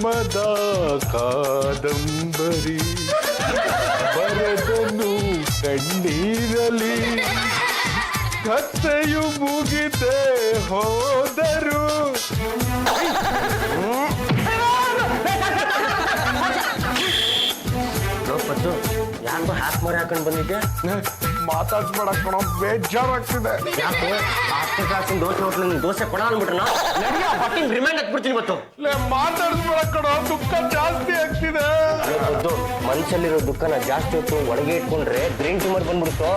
ಪ್ರೇಮದ ಕಾದಂಬರಿ ಬರೆದನು ಕಣ್ಣೀರಲಿ ಕಥೆಯು ಮುಗಿದೆ ಹೋದರು. ಯಾಕೋ ಹ್ಯಾಕ್ ಮಾರಿ ಹಾಕೊಂಡು ಬಂದಿದ್ದೆ? ಮಾತಾಡ್ಸ್ಬೇಡ ಕಣೋ, ಬೇಜಾರಾಗ್ತಿದೆ. ಯಾಕೆ ಆಸ್ತಿ ಕಾಸಿನ ದೋಸೆ ಹೋಟ್ಲು ದೋಸೆ ಕೊಡ ಅಂದ್ಬಿಟ್ರನ ನಡಿಯ ಬಟ್ಟಿಂಗ್ ರಿಮೈಂಡ್ ಹಾಕ್ಬಿಡ್ತೀನಿ ಇವತ್ತು. ಮಾತಾಡ್ಸ್ಬೇಡ ಕಣೋ, ದುಃಖ ಜಾಸ್ತಿ ಆಗ್ತಿದೆ. ಮನಸ್ಸಲ್ಲಿರೋ ದುಃಖನ ಜಾಸ್ತಿ ಹೊತ್ತು ಒಳಗೆ ಇಟ್ಕೊಂಡ್ರೆ ಬ್ರೈನ್ ಟ್ಯೂಮರ್ ಬಂದ್ಬಿಡುತ್ತೋ.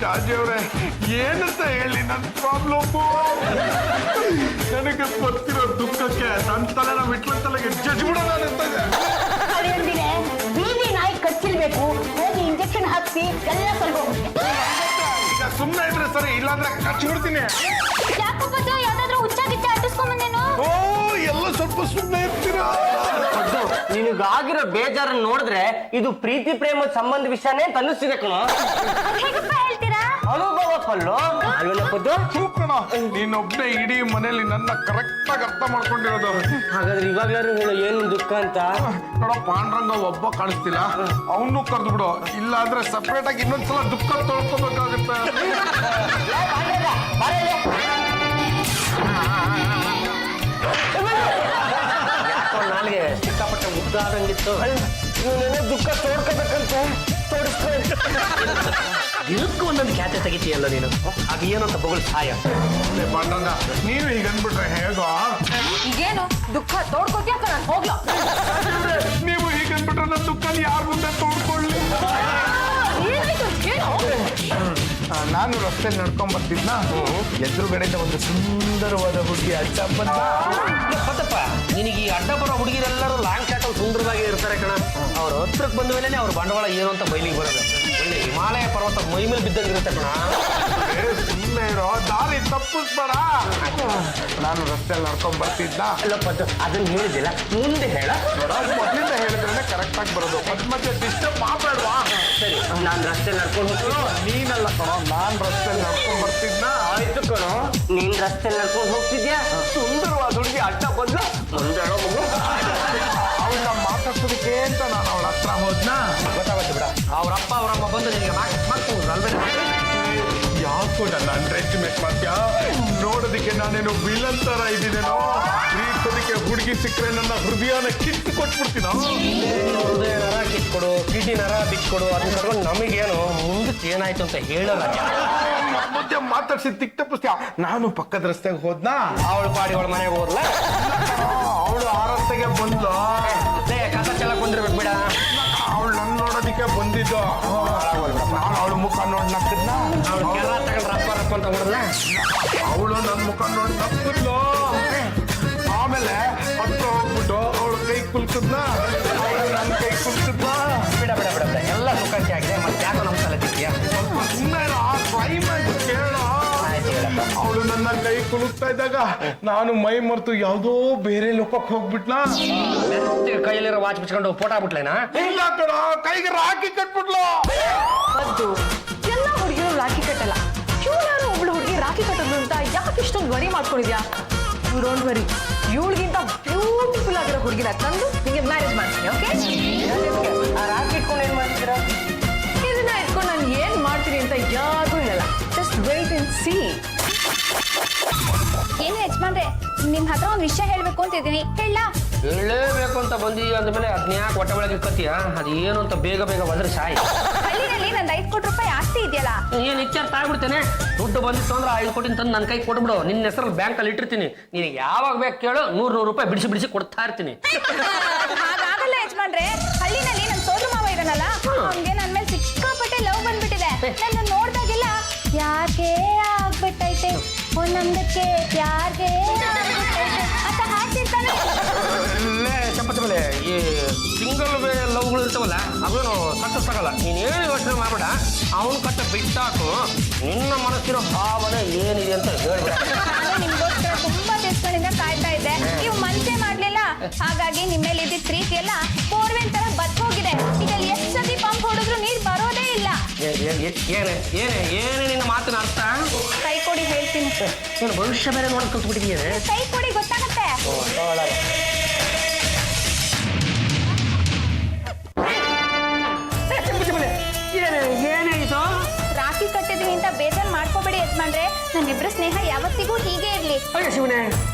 ರಾಜವ್ರೆ, ಏನಂತ ಹೇಳಿ ನನ್ನ ಪ್ರಾಬ್ಲಮ್? ನನಗೆ ಬರ್ತಿರೋ ದುಃಖಕ್ಕೆ ನನ್ನ ತಲೆನ ವಿಟ್ಲ ತಲೆಗೆ ಜಜ್ಬಿಡೋಣ ಅನಿಸ್ತದೆ. ಬೀದಿ ನಾಯಿ ಕಚ್ಚಿಲ್ಬೇಕು, ಹೋಗಿ ಇಂಜೆಕ್ಷನ್ ಹಾಕ್ಸಿ ಎಲ್ಲ ಸ್ವಲ್ಪ ಈಗ ಸುಮ್ಮನೆ ಇದ್ರೆ ಸರಿ, ಇಲ್ಲಾಂದ್ರೆ ಕಚ್ಚಿಬಿಡ್ತೀನಿ. ಯಾಕಪ್ಪ ಯಾವ್ದಾದ್ರು ಹುಚ್ಚಾಗಿಚ್ಚ ಅಟ್ಟಿಸ್ಕೊಂಬಂದೇನು? ಓ, ಎಲ್ಲ ಸ್ವಲ್ಪ ಸುಮ್ಮನೆ ಇರ್ತೀರಾ? ನಿನಗಾಗಿರೋ ಬೇಜಾರನ್ನ ನೋಡಿದ್ರೆ ಇದು ಪ್ರೀತಿ ಪ್ರೇಮದ ಸಂಬಂಧ ವಿಷಯನೇ ಅಂತ ಅನ್ನಿಸ್ತಿದೆ ಕಣೋ. ಹೇಗಪ್ಪ ಹೇಳ್ತೀರಾ? ಅನುಭವ ಕಲ್ಲು ಅಲ್ವೇನಪ್ಪದ್ದು. ಕಣ, ನೀನೊಬ್ಬನೇ ಇಡೀ ಮನೇಲಿ ನನ್ನ ಕರೆಕ್ಟ್ ಆಗಿ ಅರ್ಥ ಮಾಡ್ಕೊಂಡಿರೋದು. ಹಾಗಾದ್ರೆ ಇವಾಗ್ಲಾರು ಹೇಳು ಏನು ದುಃಖ ಅಂತ. ನೋಡೋ, ಪಾಂಡ್ರಂಗ ಒಬ್ಬ ಕಾಣಿಸ್ತಿಲ್ಲ, ಅವನು ಕರೆದು ಬಿಡು, ಇಲ್ಲ ಅಂದ್ರೆ ಸಪ್ರೇಟ್ ಆಗಿ ಇನ್ನೊಂದ್ಸಲ ದುಃಖ ತೊಳ್ಕೊಬೇಕಾಗುತ್ತೆ. ನಾಲ್ಗೆ ಸಿಕ್ಕಾಪಟ್ಟೆ ಮುದ್ದಾದಂಗಿತ್ತು. ಇವನೇನೋ ದುಃಖ ತೋಡ್ಕೋಬೇಕಂತ ತೋಡಿಸ್ಕೊ. ಇದಕ್ಕೂ ಒಂದೊಂದು ಖ್ಯಾತೆ ತೆಗಿತೀಯಲ್ಲ ನೀನು. ಆಗ ಏನು ಅಂತ ಬಗಳು ಸಹಾಯ. ಪಾಂಡ್ರಂಗ, ನೀನು ಈಗ ಅಂದ್ಬಿಟ್ರೆ ಹೇಗೋ? ಈಗೇನು ದುಃಖ ತೋಡ್ಕೋತ್ಯಾಕ ನಾನು ಹೋಗ್ಲೋ? ನೀವು ಈಗ ಅಂದ್ಬಿಟ್ರೆ ನನ್ನ ದುಃಖ ಯಾರ ಮುಂದೆ ತೋಡ್ಕೊಳ್ಳಿ? ನಾನು ರಸ್ತೆ ನಡ್ಕೊಂಡ್ ಬರ್ತಿದ್ನ, ಎದುರುಗಡೆಯಿಂದ ಒಂದು ಸುಂದರವಾದ ಹುಡುಗಿ ಅಡ್ಡ ಬಂದ. ಗೊತ್ತಪ್ಪ, ನಿನಗೆ ಈ ಅಡ್ಡ ಬರೋ ಹುಡುಗಿರೆಲ್ಲರೂ ಲಾಂಗ್ ಶಾಟಲ್ಲಿ ಸುಂದರವಾಗಿ ಇರ್ತಾರೆ ಕಣ. ಅವ್ರ ಹತ್ರಕ್ಕೆ ಬಂದ ಮೇಲೆ ಅವ್ರ ಬಂಡವಾಳ ಏನು ಅಂತ ಬಯಲಿಗೆ ಬರೋದು. ಒಳ್ಳೆ ಹಿಮಾಲಯ ಪರ್ವತ ಮೈ ಮೇಲೆ ಬಿದ್ದಂಗಿರುತ್ತೆ ಕಣ. ಸುಮ್ಮನೆ ಇರೋ, ದಾರಿ ತಪ್ಪಿಸ್ಬೇಡ. ನಾನು ರಸ್ತೆಯಲ್ಲಿ ನಡ್ಕೊಂಡ್ ಬರ್ತಿದ್ದ. ಅಲ್ಲಪ್ಪ, ಅದನ್ನ ಹೇಳಿದಿಲ್ಲ, ಮುಂದೆ ಹೇಳ. ಮೊದಲಿಂದ ಹೇಳಿದ್ರೆ ಕರೆಕ್ಟ್ ಆಗಿ ಬರೋದು. ಮತ್ತೆ ಡಿಸ್ಟರ್ಬ್ ಮಾತಾಡುವಾ? ಸರಿ, ನಾನು ರಸ್ತೆ ನಡ್ಕೊಂಡು ನೀನಲ್ಲ ಕಣೋ, ನಾನ್ ರಸ್ತೆಯಲ್ಲಿ ನಡ್ಕೊಂಡ್ ಬರ್ತಿದ್ನ. ಆಯ್ತು ಕಣೋ, ನೀನ್ ರಸ್ತೆ ನಡ್ಕೊಂಡು ಹೋಗ್ತಿದ್ಯಾ, ಸುಂದರವಾದ ಹುಡುಗಿ ಅಡ್ಡ ಬಂದ ಮುಂದೆ ಹೇಳೋ ಮಗು. ಅವಳ ಮಾತಾಡ್ಸೋದಕ್ಕೆ ಅಂತ ನಾನು ಅವಳ ಹತ್ರ ಹೋದ್ನ. ಗೊತ್ತಾಗುತ್ತೆ ಬಿಡ, ಅವ್ರಪ್ಪ ಅವರಮ್ಮ ಬಂದು ನಿನಗೆ ಅಲ್ವೇ. ಯಾಕೋ ನನ್ನ ಅಂಡರ್ ಎಸ್ಟಿಮೇಟ್ ಮಾಡ್ತೀಯಾ? ನೋಡೋದಕ್ಕೆ ನಾನೇನು ವಿಲನ್ ತರ ಇದ್ದೀನೇನೋ? ಪ್ರೀತಿಸೋದಕ್ಕೆ ಹುಡುಗಿ ಸಿಕ್ಕರೆ ನನ್ನ ಹೃದಯನ ಕಿತ್ತು ಕೊಟ್ಬಿಡ್ತೀನ. ಹೃದಯ ನರ ಕಿತ್ಕೊಡು, ಕಿಡ್ನಿ ನರ ಬಿಚ್ಕೊಡು, ಅದನ್ನ ಕರ್ಕೊಂಡು ನಮಗೇನು ಮುಂದಕ್ಕೆ ಏನಾಯ್ತು ಅಂತ ಹೇಳಲ್ಲ. ಮಧ್ಯೆ ಮಾತಾಡ್ಸಿ ತಿಕ್ ತಪ್ಪಿಸ್ತೀಯ. ನಾನು ಪಕ್ಕದ ರಸ್ತೆಗೆ ಹೋದ್ನ. ಅವಳು ಪಾಡಿ ಅವಳ ಮನೆಗೆ ಹೋದ್ಲ. ಅವಳು ಆ ರಸ್ತೆಗೆ ಬಂದ್ಲು. ಕಸ ಚೆಲ್ಲಕ್ ಬಂದಿರ್ಬೇಕು ಬಿಡ. ಅವಳು ನನ್ನ ನೋಡೋದಕ್ಕೆ ಬಂದಿದ್ದು. ನಾನು ಅವಳ ಮುಖ ನೋಡಿ ನಕ್ಕಿದ್ನ. ಅವಳು ಕೆಲ ತಗೊಂಡ್ರೆ ರಪ್ಪ ರಪ್ಪ ಅಂತ ಹೊಡೆದ್ಲ. ಅವಳು ನನ್ನ ಮುಖ ನೋಡಿ ನಕ್ಕಿದ್ಲು. ಆಮೇಲೆ ಹತ್ರ ಹೋಗ್ಬಿಟ್ಟು ಅವಳು ಕೈ ಕುಲ್ಕಿದ್ನ. ಅವಳು ನನ್ನ ಕೈ ಕುಲ್ಕಿದ್ನ. ಬಿಡ ಬಿಡ ಬಿಡ ಬಿಡ, ಎಲ್ಲ ಸುಖಾಂತಿ ಆಗಿದೆ. ಮತ್ತೆ ಯಾಕೋ ನಮ್ಮ ತಲೆ ತಿಕ್ಕಿಯ? ಸುಮ್ಮನೆ ಕ್ಲೈಮ್ಯಾಕ್ಸ್ ಕೇಳ. ಅವಳು ನನ್ನ ಕೈ ಕುಲುಕ್ತಾ ಇದ್ದಾಗ ನಾನು ಮೈ ಮರೆತು ಯಾವುದೋ ಬೇರೆ ಲೋಕಕ್ಕೆ ಹೋಗ್ಬಿಟ್ನಾ. ಕೈಯಲ್ಲಿರೋ ವಾಚ್ ಬಿಚ್ಕೊಂಡು ಫೋಟೋ ಬಿಟ್ಲೇನಾ? ಇಲ್ಲ ಕಣ, ಕೈಗೆ ರಾಖಿ ಕಟ್ಬಿಟ್ಲು. ಅದು ಎಲ್ಲ ಹುಡುಗಿರು ರಾಖಿ ಕಟ್ಟಲ್ಲ. ಇವಳು ಒಬ್ಳು ಹುಡುಗಿ ರಾಖಿ ಕಟ್ಟೋದು ಅಂತ ಯಾಕೆ ಇಷ್ಟೊಂದು ವರಿ ಮಾಡ್ಕೊಂಡಿದ್ಯಾ? ಯು ಡೋಂಟ್ ವರಿ, ಇವಳಿಗಿಂತ ಬ್ಯೂಟಿಫುಲ್ ಆಗಿರೋ ಹುಡುಗಿನ ತಂದು ನಿಮಗೆ ಮ್ಯಾರೇಜ್ ಮಾಡ್ತೀನಿ. ಓಕೆ? ಆ ರಾಖಿ ಇಟ್ಕೊಂಡು ಏನ್ ಮಾಡ್ತೀರಾ? ಇದನ್ನ ಇಟ್ಕೊಂಡು ನಾನು ಏನ್ ಮಾಡ್ತೀನಿ ಅಂತ ಯಾರಿಗೂ ಹೇಳಲ್ಲ. Just wait and see. ಏನು ಯಜಮಾನ್ರೆ, ನಿಮ್ ಹತ್ರ ಒಂದು ವಿಷಯ ಹೇಳ್ಬೇಕು ಅಂತ ಇದ್ದೀನಿ, ಹೇಳ? ಹೇಳಲೇಬೇಕು ಅಂತ ಬಂದಿದ್ಯಾ ಅಂದ್ಮೇಲೆ ಅದ್ನ್ಯಾಕೆ ಹೊಟ್ಟೆ ಒಳಗೆ ಕತ್ತಿಯ? ಅದು ಏನು ಅಂತ ಬೇಗ ಬೇಗ ಬಂದ್ರೆ ಸಾಯಿ. ಹಳ್ಳಿನಲ್ಲಿ ನಂದು 5 ಕೋಟಿ ರೂಪಾಯಿ ಆಸ್ತಿ ಇದೆಯಲ್ಲ. ಏನ್ ಇಚ್ಚಾರ ತಾಗ್ಬಿಡ್ತೇನೆ. ದುಡ್ಡು ಬಂದಿತ್ತು ಅಂದ್ರೆ 5 ಕೋಟಿ ತಂದು ನನ್ನ ಕೈ ಕೊಟ್ಬಿಡು. ನಿನ್ನ ಹೆಸರಲ್ಲಿ ಬ್ಯಾಂಕಲ್ಲಿ ಇಟ್ಟಿರ್ತೀನಿ. ನೀನು ಯಾವಾಗ ಬೇಕು ಕೇಳು, 100 ರೂಪಾಯಿ ಬಿಡಿಸಿ ಬಿಡಿಸಿ ಕೊಡ್ತಾ ಇರ್ತೀನಿ. ಹಾಗಾಗಲ್ಲ ಯಜಮಾನ್ರೆ, ಹಳ್ಳಿನಲ್ಲಿ ನನ್ನ ಸೋದರ ಮಾವ ಇದಾನಲ್ಲ, ಅವ್ನಿಗೆ ನನ್ನ ಮೇಲೆ ಸಿಕ್ಕಾಪಟ್ಟೆ ಲವ್ ಬಂದ್ಬಿಟ್ಟಿದೆ. ನನ್ನ ನೋಡ್ದಾಗೆಲ್ಲ ಯಾಕೆ ಆಗ್ಬಿಟ್ಟೈತೆ ಒಂದೊಂದಕ್ಕೆ, ಯಾಕೆ ಅಂತ ಹಾಡ್ತಿರ್ತಾನೆ. ಚಪ್ಪತ್ತಮೇಲೆ ಈ ಸಿಂಗಲ್ ಲವ್ಗಳು ಇರ್ತಾವಲ್ಲ, ಅವೇನು ಸಕ್ಸಸ್ ಆಗಲ್ಲ. ನೀನೇನು ಯೋಚನೆ ಮಾಡಬೇಡ, ಅವನು ಕಟ್ಟ ಬಿಟ್ಟಾಕು. ನಿನ್ನ ಮನಸ್ಸಿರೋ ಭಾವನೆ ಏನಿದೆ ಅಂತ ಹೇಳ್ಬೇಡ. ನಾನು ನಿಮ್ಗೋಸ್ಕರ ತುಂಬಾ ದಿವಸಗಳಿಂದ ಕಾಯ್ತಾ ಇದ್ದೆ, ನೀವು ಮನಸ್ಸೇ ಮಾಡ್ಲಿಲ್ಲ. ಹಾಗಾಗಿ ನಿಮ್ಮ ಮೇಲೆ ಇದ್ದಿದ್ದ ಪ್ರೀತಿ ಎಲ್ಲ ಬೋರ್ವೆಲ್ ತರ ಬತ್ಕೋಗಿದೆ. ಇದರಲ್ಲಿ ಎಷ್ಟು ಸತಿ ಪಂಪ್ ಹೊಡೆದ್ರು ನೀರು ಬರೋದೇ ಇಲ್ಲ. ಏನೇ ನಿನ್ನ ಮಾತಿನ ಅರ್ಥ? ಕೈ ಕೊಡಿ ಹೇಳ್ತೀನಿ. ನೀನು ಭವಿಷ್ಯ ಬೇರೆ ನೋಡಕ್ ಕಲ್ತ್ಬಿಟ್ಟಿದೀಯ. ಕೈ ಕೊಡಿ ಗೊತ್ತಾಗತ್ತೆ. ಏನಾಯಿತು? ರಾಖಿ ಕಟ್ಟಿದ್ವಿ ಅಂತ ಬೇಜಾರು ಮಾಡ್ಕೋಬೇಡಿ ಯಜಮಾನ್ರೆ. ನಮ್ಮಿಬ್ರ ಸ್ನೇಹ ಯಾವತ್ತಿಗೂ ಹೀಗೆ ಇರ್ಲಿ. ಅಯ್ಯೋ ಶಿವನೇ,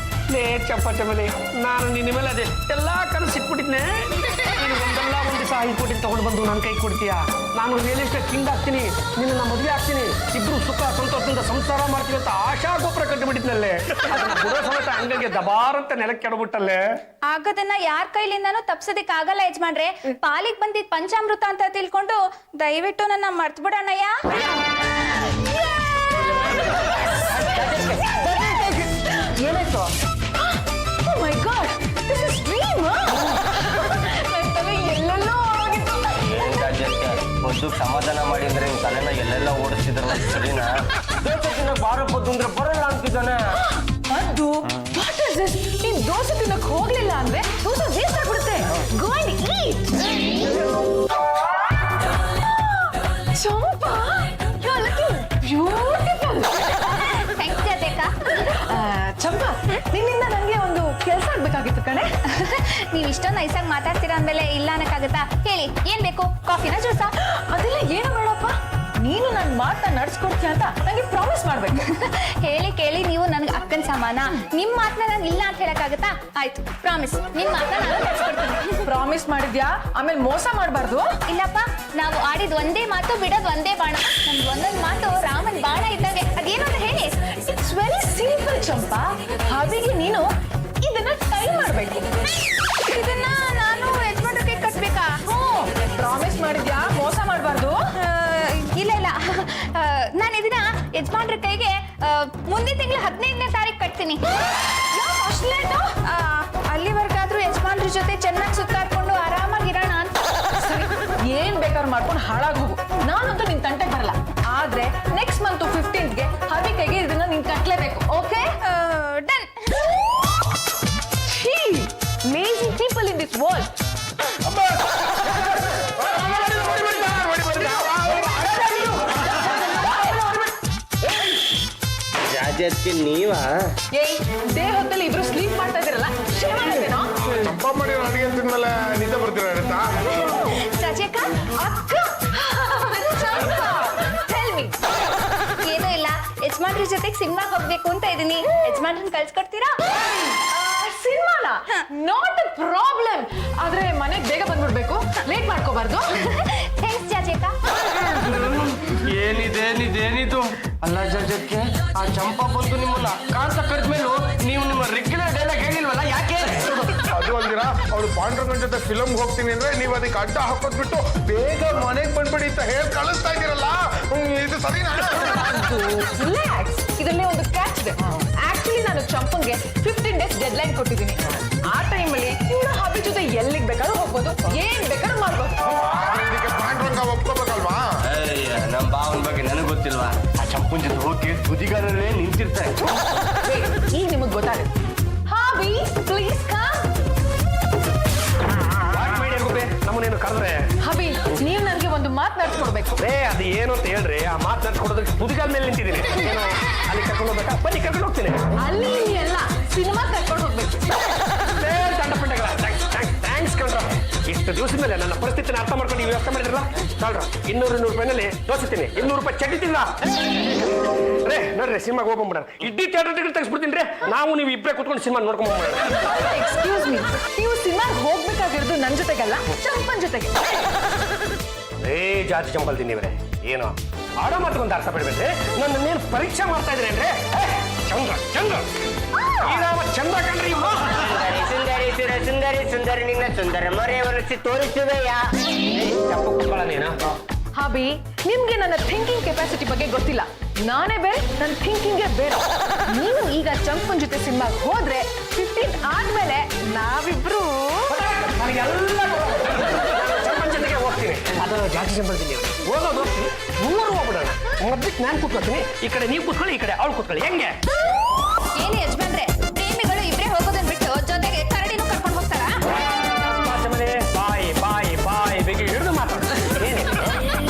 ಲೇ ಚಪ್ಪಲಿ, ನಾನು ನಿನ್ನ ಮೇಲೆ ಅದೆಲ್ಲ ಕನಸು ಇಟ್ಬಿಟ್ಟಿದ್ನೆ. ನೀನು ಒಂದಲ್ಲ ಒಂದು ದಿವಸ ಐಕೋಟಿ ತಗೊಂಡು ಬಂದು ನನ್ನ ಕೈ ಕೊಡ್ತೀಯ. ನಾನು ರಿಯಲಿಸ್ಟ್ ಕಿಂಗ್ ಆಗ್ತೀನಿ, ನಿನ್ನ ಮದುವೆ ಆಗ್ತೀನಿ, ಇಬ್ರು ಸುಖ ಸಂತೋಷದಿಂದ ಸಂಸಾರ ಮಾಡ್ತೀವಿ ಅಂತ ಆಶಾ ಗೋಪುರ ಕಟ್ಟಿಬಿಟ್ಟಿದ್ನಲ್ಲೇ. ಅದನ್ನ ಬುಡ ಸಮೇತ ಅಂಗಗೆ ದಬಾರಂತ ನೆಲಕ್ಕೆ ಕೆಡಬಿಟ್ಟಲ್ಲೇ. ಆಗದನ್ನ ಯಾರ ಕೈಲಿಂದಾನು ತಪ್ಸೋದಕ್ ಆಗಲ್ಲ ಯಜಮಾನ್ರೆ. ಪಾಲಿಗೆ ಬಂದಿದ್ ಪಂಚಾಮೃತ ಅಂತ ತಿಳ್ಕೊಂಡು ದಯವಿಟ್ಟು ನನ್ನ ಮರ್ತು ಬಿಡೋಣಯ್ಯ. ಏನಾಯ್ತು? Oh my God, this is dream, huh? ನನ್ ತಲೆ ಎಲ್ಲೆಲ್ಲೋ ಹೋಗಿತ್ತು. ಏನ್ ರಾಜ್ಯಕ್ಕೆ ಒಂದು ಸಮಾಧಾನ ಮಾಡಿ ಅಂದ್ರೆ ನಿಮ್ ತಲೆನ ಎಲ್ಲೆಲ್ಲ ಓಡಿಸ್ತಿದ್ರು ಸರಿನಾ? ಬಾರೋ ಪದ್ದು ಅಂದ್ರೆ ಬರಲ್ಲ ಅಂತಿದ್ದಾನೆ. ಅದು ವಾಟ್ ಇಸ್ ದಿಸ್? ನೀನ್ ದೋಸೆ ತಿನ್ನಕ್ ಹೋಗ್ಲಿಲ್ಲ ಅಂದ್ರೆ ದೋಸೆ ವೇಸ್ಟ್ ಆಗ್ಬಿಡುತ್ತೆ. Go and eat. Champa, you are looking beautiful. Thanks ಜತೆಕ. ಚಂಪಾ, ನಿನ್ನಿಂದ ನನಗೆ ಒಂದು ಕೆಲಸ ಆಗ್ಬೇಕಾಗಿತ್ತು ಕಣೆ. ನೀವ್ ಇಷ್ಟೊಂದು ನೈಸಾಗಿ ಮಾತಾಡ್ತೀರಾ ಅಂದ್ಮೇಲೆ ಇಲ್ಲ ಅನ್ನಕ್ಕಾಗತ್ತಾ? ಹೇಳಿ, ಏನ್ ಬೇಕು? ಕಾಫಿನ ಜ್ಯೂಸಾ? ಅದೆಲ್ಲ ಏನು ಬೇಡಪ್ಪ, ನೀನು ನನ್ನ ಮಾತನ್ನ ನಡ್ಸ್ಕೊಡ್ತೀಯ ಅಂತ ನಂಗೆ ಪ್ರಾಮಿಸ್ ಮಾಡ್ಬೇಕು. ಹೇಳಿ ಕೇಳಿ ನೀವು ನನ್ಗೆ ಅಕ್ಕನ ಸಮಾನ. ನಿಮ್ ಮಾತನ್ನ ನಾನು ಇಲ್ಲ ಅಂತ ಹೇಳಕ್ಕಾಗತ್ತಾ? ಆಯ್ತು, ಪ್ರಾಮಿಸ್. ನಿಮ್ ಮಾತನ್ನ ನಾನು ನಡ್ಸ್ಕೊಡ್ತೀನಿ. ಪ್ರಾಮಿಸ್ ಮಾಡಿದ್ಯಾ, ಆಮೇಲೆ ಮೋಸ ಮಾಡಬಾರ್ದು. ಇಲ್ಲಪ್ಪ, ನಾವು ಆಡಿದ್ ಒಂದೇ ಮಾತು, ಬಿಡೋದ್ ಒಂದೇ ಬಾಣ. ನಮ್ದು ಒಂದೊಂದ್ ಮಾತು ರಾಮನ್ ಬಾಣ ಇದ್ದಂಗೆ. ಅದೇನು ಅಂತ ಹೇಳಿ. ಇಟ್ಸ್ ವೆರಿ ಸಿಂಪಲ್ ಚಂಪಾ. ಹಾವಿಗೆ ನೀನು ಇದನ್ನ ಟ್ರೈ ಮಾಡ್ಬೇಕು. ಇದನ್ನ ನಾನು ಯಜಮಾನ್ರಿಗೆ ಕಟ್ಬೇಕಾ? ಪ್ರಾಮಿಸ್ ಮಾಡಿದ್ಯಾ, ಮೋಸ ಮಾಡಬಾರ್ದು. ಇಲ್ಲ ಇಲ್ಲ, ನಾನು ಇದನ್ನ ಯಜಮಾನ್ರ ಕೈಗೆ ಮುಂದಿನ ತಿಂಗಳು 15ನೇ ತಾರೀಕು ಕಟ್ತೀನಿ. ಅಷ್ಟು ಲೇಟು? ಅಲ್ಲಿವರೆಗಾದ್ರೂ ಯಜಮಾನ್ರ ಜೊತೆ ಚೆನ್ನಾಗಿ ಸುತ್ತಾಡ್ಕೊಂಡು ಆರಾಮಾಗಿರೋಣ ಅಂತ. ಸರಿ, ಏನ್ ಬೇಕಾದ್ರೂ ಮಾಡ್ಕೊಂಡು ಹಾಳಾಗಿ ಹೋಗು. ನಾನಂತೂ ನಿನ್ ತಂಟೆಗೆ ಬರಲ್ಲ. ಆದ್ರೆ ನೆಕ್ಸ್ಟ್ ಮಂತ್ 15ಗೆ ಹವಿ ಕೈಗೆ ಇದನ್ನ ನೀನ್ ಕಟ್ಲೇಬೇಕು. Okay? Done. Lazy people in this world. ರಾಜ್ಯಕ್ಕೆ ನೀವಾ? ಏಯ್, ಡೇ ಹೊತ್ತಲ್ಲಿ ಇಬ್ರು ಸ್ಲೀಪ್ ಮಾಡ್ತಾ ಇದ್ದೀರಲ್ಲ, ಶೇವ್ ಮಾಡಿದೇನೋ? ಚಂಪ ಮಾಡಿ ಅಡಿಗೆ ತಿಂದ್ಮೇಲೆ ನಿದ್ದೆ ಬರ್ತೀರ ಸಜೇಕ, ಅಕ್ಕ, tell me. ಏನೂ ಇಲ್ಲ, ಯಜಮಾನ್ರ ಜೊತೆಗೆ ಸಿನಿಮಾಗೆ ಹೋಗ್ಬೇಕು ಅಂತ ಇದೀನಿ. ಯಜಮಾನ್ರನ್ನ ಕಳ್ಸ್ಕೊಡ್ತೀರಾ? ಸಿನಿಮಾನ? Not a problem. ಆದ್ರೆ ಮನೆಗೆ ಬೇಗ ಬಂದ್ಬಿಡ್ಬೇಕು, ಲೇಟ್ ಮಾಡ್ಕೋಬಾರ್ದು. ಥ್ಯಾಂಕ್ಸ್ ಜಾಜೇಕ. ಏನಿದೇನಿದು? ಅಲ್ಲ ಜಡ್ಜಕ್ಕೆ ಆ ಚಂಪಾ ಬಂದು ನಿಮ್ಮನ್ನ ಕಾಂತ ಕರೆದ್ಮೇಲೂ ನೀವು ನಿಮ್ಮ ರೆಗ್ಯುಲರ್ ಡೈಲಾಗ್ ಹೇಳಿಲ್ವಲ್ಲ, ಯಾಕೆ? ಅದು ಅಲ್ದಿರಾ, ಅವಳು ಪಾಂಡ್ರಂಗನ್ ಜೊತೆ ಫಿಲಮ್ಗೆ ಹೋಗ್ತೀನಿ ಅಂದ್ರೆ ನೀವು ಅದಕ್ಕೆ ಅಡ್ಡ ಹಾಕೋದ್ಬಿಟ್ಟು ಬೇಗ ಮನೆಗೆ ಬಂದ್ಬಿಡಿ ಅಂತ ಹೇಳಿ ಕಳಿಸ್ತಾ ಇದ್ದೀರಲ್ಲ, ಇದು ಸರಿನಾ? ರಿಲ್ಯಾಕ್ಸ್, ಇದರಲ್ಲಿ ಒಂದು ಕ್ಯಾಚ್ ಇದೆ. ಆಕ್ಚುಲಿ ನಾನು ಚಂಪಂಗೆ 15 ಡೇಸ್ ಡೆಡ್ ಲೈನ್ ಕೊಟ್ಟಿದ್ದೀನಿ. ಆ ಟೈಮಲ್ಲಿ ಇವಳ ಹಬ್ಬಿ ಜೊತೆ ಎಲ್ಲಿಗೆ ಬೇಕಾದ್ರೂ ಹೋಗ್ಬೋದು, ಏನ್ ಬೇಕಾದ್ರೂ ಮಾಡ್ಬೋದು. ಇದಕ್ಕೆ ಪಾಂಡ್ರಂಗ ಒಪ್ಕೋಬೇಕಲ್ವಾ? ನಮ್ಮ ಭಾವನ ಬಗ್ಗೆ ನನಗೆ ಗೊತ್ತಿಲ್ವಾ? ಆ ಚಂಪುನ್ ಜೊತೆ ಹೋಗಿ ತುದಿಗಾರರೇ ನಿಂತಿರ್ತಾರೆ. ಈಗ ನಿಮಗ್ ಗೊತ್ತಾಗುತ್ತೆ. ಹಾವಿ, ಪ್ಲೀಸ್ ಕಮ್. ನಮ್ಮನೇನು ಕರೆದ್ರೆ ಹಬಿ, ನೀವು ನನಗೆ ಒಂದು ಮಾತು ನಡ್ಸ್ಕೊಡ್ಬೇಕು. ಅದು ಏನು ಅಂತ ಹೇಳ್ರಿ. ಆ ಮಾತು ನಡ್ಸ್ಕೊಡೋದಕ್ಕೆ ತುದಿಗಾಲ ಮೇಲೆ ನಿಂತಿದ್ದೀನಿ. ಏನು ಅಲ್ಲಿ ಕರ್ಕೊಂಡು ಹೋಗ್ಬೇಕಾ? ಬನ್ನಿ, ಕರ್ಕೊಂಡು ಹೋಗ್ತೀನಿ. ಅಲ್ಲಿ ಇಲ್ಲಿ ಎಲ್ಲ ಸಿನಿಮಾ ಕರ್ಕೊಂಡು ಹೋಗ್ಬೇಕು. ದಂಡಪಂಡಗಳ ಥ್ಯಾಂಕ್ಸ್ ಕಣ್ರ. ಇಷ್ಟು ದಿವಸದ ಮೇಲೆ ನನ್ನ ಪರಿಸ್ಥಿತಿನ ಅರ್ಥ ಮಾಡ್ಕೊಂಡು ನೀವು ವ್ಯವಸ್ಥೆ ಮಾಡಿದ್ರಲ್ಲ, ಕಳ್ರ 200 ರೂಪಾಯಿನಲ್ಲಿ ತೋರಿಸ್ತೀನಿ. 200 ರೂಪಾಯಿ ಚಟಿತಿಲ್ಲ ರೇ. ನೋಡ್ರಿ, ಸಿನಿಮಾಗೆ ಹೋಗ್ಬಿಡೋಣ. ಇಡ್ಡಿ ಥಿಯೇಟರ್ ಟಿಕೆಟ್ ತೆಗಿಸ್ಬಿಡ್ತೀನಿ ರೀ. ನಾವು ನೀವು ಇಬ್ಬರೇ ಕುತ್ಕೊಂಡು ಸಿನಿಮಾ ನೋಡ್ಕೊಂಡು ಎಕ್ಸ್ಕ್ಯೂಸ್ ಮೀ, ನೀವು ಸಿನಿಮಾಗೆ ಹೋಗ್ಬೇಕಾಗಿರೋದು ನನ್ನ ಜೊತೆಗಲ್ಲ, ಚಂಪನ್ ಜೊತೆಗೆ. ಜಾತಿ ಚಂಪಲ್ ತಿನ್ನಿವ್ರೆ. ಏನು ಆಡೋ ಮಾತುಕೊಂದು ಅರ್ಥ ಪಡ್ಬೇಡ್ರಿ. ನನ್ನೇನು ಪರೀಕ್ಷೆ ಮಾಡ್ತಾ ಇದ್ರಿ ಅಂದ್ರೆ ಚಂದ್ರ ಚಂದ್ರ ಶ್ರೀರಾಮ ಚಂದ್ರ ಕಂಡ್ರಿ ಇವ್ರು. ಸುಂದರಿ ಸುರ ಸುಂದರಿ ಸುಂದರಿ ನಿನ್ನ ಸುಂದರ ಮೊರೆ ಒರೆಸಿ ತೋರಿಸುವೆಯಾ? ತಪ್ಪು ಕೂತ್ಕೊಳ್ಳ ನೀನು. ಹಾಬಿ, ನಿಮ್ಗೆ ನನ್ನ ಥಿಂಕಿಂಗ್ ಕೆಪಾಸಿಟಿ ಬಗ್ಗೆ ಗೊತ್ತಿಲ್ಲ. ನಾನೇ ಬೇರೆ, ನನ್ನ ಥಿಂಕಿಂಗೇ ಬೇರೆ. ನೀವು ಈಗ ಚಂಪನ್ ಜೊತೆ ಸಿನಿಮಾಗೆ ಹೋದ್ರೆ 15 ಆದ್ಮೇಲೆ ನಾವಿಬ್ರು ನನಗೆಲ್ಲ ಚಂಪನ್ ಜೊತೆಗೆ ಹೋಗ್ತೀನಿ. ಅದು ಜಾತಿ ಚಂಪಲ್ ತಿನ್ನಿವ್ರೆ. ಹೋಗೋದು ಮೂರು ಹೋಗ್ಬಿಡೋಣ. ಮಧ್ಯಕ್ಕೆ ನಾನು ಕೂತ್ಕೊಳ್ತೀನಿ, ಈ ಕಡೆ ನೀವು ಕೂತ್ಕೊಳ್ಳಿ, ಈ ಕಡೆ ಅವಳು ಕೂತ್ಕೊಳ್ಳಿ. ಹೆಂಗೆ? ಏನು ಯಜಮಾನ್ರೆ, ಪ್ರೇಮಿಗಳು ಇಬ್ರೇ ಹೋಗೋದನ್ನ ಬಿಟ್ಟು ಜೊತೆಗೆ ಕರಡಿನೂ ಕರ್ಕೊಂಡು ಹೋಗ್ತಾರಾ? ಬಾಯಿ ಬಾಯಿ ಬಾಯಿ ಬೇಗ ಹಿಡಿದು ಮಾತಾಡ.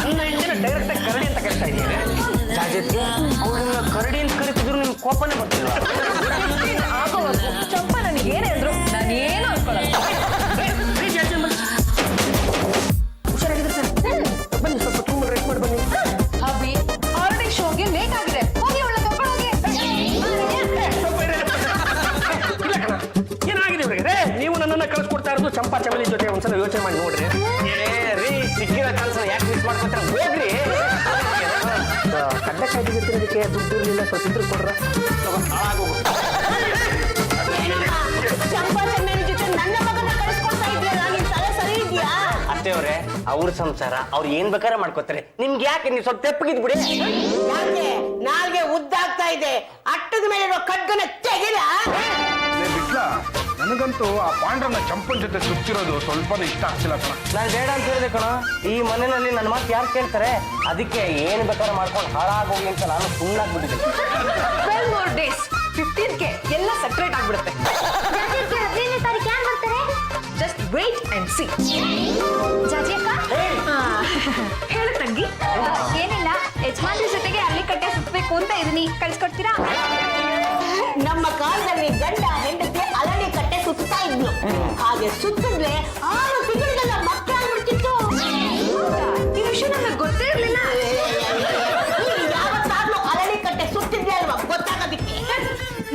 ನನ್ನ ಹೆಂಡತಿನ ಡೈರೆಕ್ಟ್ ಆಗಿ ಕರಡಿ ಅಂತ ಕರಿತಾ ಇದ್ದೀನಿ. ಜಾಜತ್ಗೆ ಅವಳನ್ನ ಕರಡಿ ಅಂತ ಕರಿತಿದ್ರು ನಿಮ್ಗೆ ಕೋಪನೇ ಬರ್ತಿಲ್ವಾ? ಆಗೋವರೆಗೂ ಚಂಪ ನನಗೆ ಏನೇ ಚಂಪಾ ಚಮಲಿ ಜೊತೆ ಒಂದ್ಸಲ ಯೋಚನೆ ಮಾಡಿ ನೋಡ್ರಿ. ರೀ ಸಿಕ್ಕಿರೋ ಚಾನ್ಸ್ ಯಾಕೆ ಮಿಸ್ ಮಾಡ್ಕೊತಾರೆ ಹೋಗ್ರಿ. ಕಡ್ಲೆಕಾಯಿ ಬೀಜ ತಿನ್ನೋದಕ್ಕೆ ದುಡ್ಡು ಇರಲಿಲ್ಲ, ಸ್ವಲ್ಪ ಇದ್ರು ಕೊಡ್ರ. ಹಾಳಾಗೋಗು. ಚಂಪಾ ಚಮ್ಮೇಲಿ ಜೊತೆ ನನ್ನ ಮಗನ ಕಳಿಸ್ಕೊಡ್ತಾ ಇದ್ಯಲ್ಲ, ನಿನ್ ತಲೆ ಸರಿ ಇದೆಯಾ? ಅಷ್ಟೇ ಅವ್ರೆ, ಅವ್ರ ಸಂಸಾರ ಅವ್ರು ಏನ್ ಬೇಕಾದ್ರೆ ಮಾಡ್ಕೋತಾರೆ. ನಿಮ್ಗೆ ಯಾಕೆ ನೀವು ಸ್ವಲ್ಪ ತೆಪ್ಪಗಿದ್ ಬಿಡಿ. ಯಾಕೆ ನಾಲ್ಗೆ ಉದ್ದಾಗ್ತಾ ಇದೆ, ಅಟ್ಟದ ಮೇಲೆ ಇರೋ ಖಡ್ಗನ ತೆಗಿಲ. ಬಿಟ್ಲ ನನಗಂತೂ ಆ ಪಾಂಡ್ರನ ಚಂಪನ್ ಜೊತೆ ಸುತ್ತಿರೋದು ಸ್ವಲ್ಪನೂ ಇಷ್ಟ ಆಗ್ತಿಲ್ಲ ಕಣ. ನಾನು ಬೇಡ ಅಂತ ಹೇಳಿದೆ ಕಣ. ಈ ಮನೆಯಲ್ಲಿ ನನ್ನ ಮಾತು ಯಾರು ಕೇಳ್ತಾರೆ? ಅದಕ್ಕೆ ಏನ್ ಬೇಕಾದ್ರೆ ಮಾಡ್ಕೊಂಡು ಹಾಳಾಗೋಗಿ ಅಂತ ನಾನು ಸುಮ್ಮನಾಗ್ಬಿಟ್ಟಿದ್ದೆ. 12 more days, 15ಕ್ಕೆ ಎಲ್ಲ ಸೆಪರೇಟ್ ಆಗ್ಬಿಡುತ್ತೆ. 15ನೇ ತಾರೀಕು ಯಾರು ಬರ್ತಾರೆ? Just wait and see. Jaji ಅಕ್ಕ ಹೇಳು ತಂಗಿ. ಏನಿಲ್ಲ, ಯಜಮಾನ್ರ ಜೊತೆಗೆ ಅಲ್ಲಿ ಕಟ್ಟೆ ಸುತ್ತಬೇಕು ಅಂತ ಇದೀನಿ, ಕಳ್ಸ್ಕೊಡ್ತೀರಾ? ನಮ್ಮ ಕಾಲದಲ್ಲಿ ಗಂಡ ಹೆಂಡತಿ ಅಲಳಿ ಕಟ್ಟೆ ಸುತ್ತಾ ಇದ್ನು. ಹಾಗೆ ಸುತ್ತಿದ್ರೆ 6 ತಿಂಗಳಿಗೆಲ್ಲ ಮಕ್ಕಳಾಗ್ಬಿಡ್ತಿತ್ತು. ಈ ವಿಷಯ ನನಗೆ ಗೊತ್ತೇ ಇರಲಿಲ್ಲ. ಯಾವತ್ತಾದ್ರೂ ಅಲಳಿ ಕಟ್ಟೆ ಸುತ್ತಿದ್ದೆ ಅಲ್ವಾ ಗೊತ್ತಾಗೋದಿಕ್ಕೆ.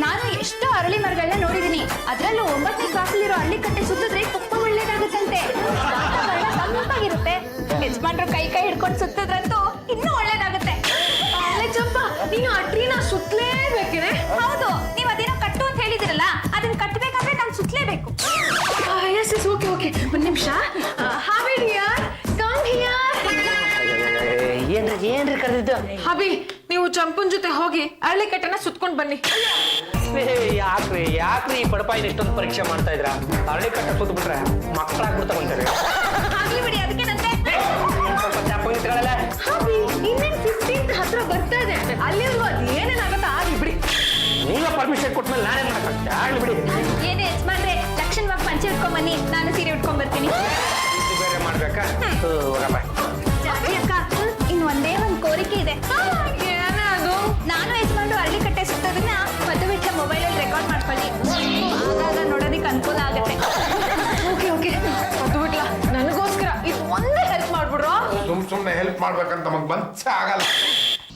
ನಾನು ಎಷ್ಟೋ ಅರಳಿ ಮರಗಳನ್ನ ನೋಡಿದೀನಿ. ಅದ್ರಲ್ಲೂ 9ನೇ ಕ್ಲಾಸಲ್ಲಿರೋ ಹಳ್ಳಿ ಕಟ್ಟೆ ಸುತ್ತಿದ್ರೆ ತುಂಬಾ ಒಳ್ಳೇದಾಗುತ್ತಂತೆ. ತಂಪಾಗಿರುತ್ತೆ. ಯಜಮಾನ್ರು ಕೈ ಹಿಡ್ಕೊಂಡು ಸುತ್ತಿದ್ರಂತೂ ಇನ್ನೂ ಒಳ್ಳೇದಾಗುತ್ತೆ. ಚಂಪಾ, ನೀನು ಆ ಟ್ರೀನ ಸುತ್ತಲೇಬೇಕೇನೆ? ಹೌದು, ನೀವು ಅದೇನೋ ಕಟ್ಟು ಅಂತ ಹೇಳಿದಿರಲ್ಲ, ಅದನ್ನ ಕಟ್ಟಬೇಕಾದ್ರೆ ನಾನು ಸುತ್ತಲೇಬೇಕು. Yes yes, okay okay. ಒಂದು ನಿಮಿಷ. Havi dear, come here. ಏನ್ರಿ ಕರೆದಿದ್ದು? ಹಬಿ, ನೀವು ಚಂಪನ್ ಜೊತೆ ಹೋಗಿ ಅರಳಿಕಟ್ಟೆನ ಸುತ್ಕೊಂಡ್ ಬನ್ನಿ. ಯಾಕ್ರಿ ಈ ಬಡಪಾಯಿನ ಇಷ್ಟೊಂದು ಪರೀಕ್ಷೆ ಮಾಡ್ತಾ ಇದ್ರ? ಅರಳಿ ಕಟ್ಟ ಸುತ್ತ ಬಿಟ್ರೆ ಮಕ್ಕಳಾಗ್ಬಿಡ್ತಾ ಬಂತಾರೆ. ಆಗ್ಲಿ ಬಿಡಿ, ಅದಕ್ಕೆ ನಂತೆ. ಸ್ವಲ್ಪ ಚಾಪ ನಿಂತ್ಕೊಳ್ಳಲ್ಲ. ಹಬಿ, ಇನ್ನೇನ್ 15th ಹತ್ರ ಬರ್ತಾ ಇದೆ. ಅಲ್ಲಿವರೆಗೂ ಅದು ಏನೇನಾಗತ್ತಾ ಆಗ್ಲಿ ಬಿಡಿ. ನೀವೇ ಪರ್ಮಿಷನ್ ಕೊಟ್ಮೇಲೆ ನಾನೇನ್ ಮಾಡಕ್ಕೆ ಆಗ್ಲಿ ಬಿಡಿ. ಏನೇ ಯಜಮಾನ್ರೆ, ಲಕ್ಷಣವಾಗಿ ಪಂಚೆ ಉಟ್ಕೊಂಡ್ ಬನ್ನಿ, ನಾನು ಸೀರೆ ಉಟ್ಕೊಂಡ್ ಬರ್ತೀನಿ. ಬೇರೆ ಮಾಡ್ಬೇಕಾ? ಹೋಗಪ್ಪ. ಜಾಸ್ತಿ ಅಕ್ಕ, ಇನ್ನು ಒಂದೇ ಒಂದು ಕೋರಿಕೆ ಇದೆ. ಏನದು? ನಾನು ಯಜಮಾನ್ರು ಅರಳಿ ಕಟ್ಟೆ ಸುತ್ತೋದನ್ನ ಮಧುವಿಟ್ಲ ಮೊಬೈಲಲ್ಲಿ ರೆಕಾರ್ಡ್ ಮಾಡ್ಕೊಳ್ಳಿ. ಆಗಾಗ ನೋಡೋದಕ್ಕೆ ಅನುಕೂಲ ಆಗುತ್ತೆ. ಓಕೆ ಓಕೆ, ಅದು ಬಿಡ್ಲ, ನನಗೋಸ್ಕರ ಇದು ಒಂದೇ ಹೆಲ್ಪ್ ಮಾಡ್ಬಿಡ್ರು. ಸುಮ್ನೆ ಹೆಲ್ಪ್ ಮಾಡ್ಬೇಕಂತ ನಮಗ್ ಬಂಚೆ ಆಗಲ್ಲ.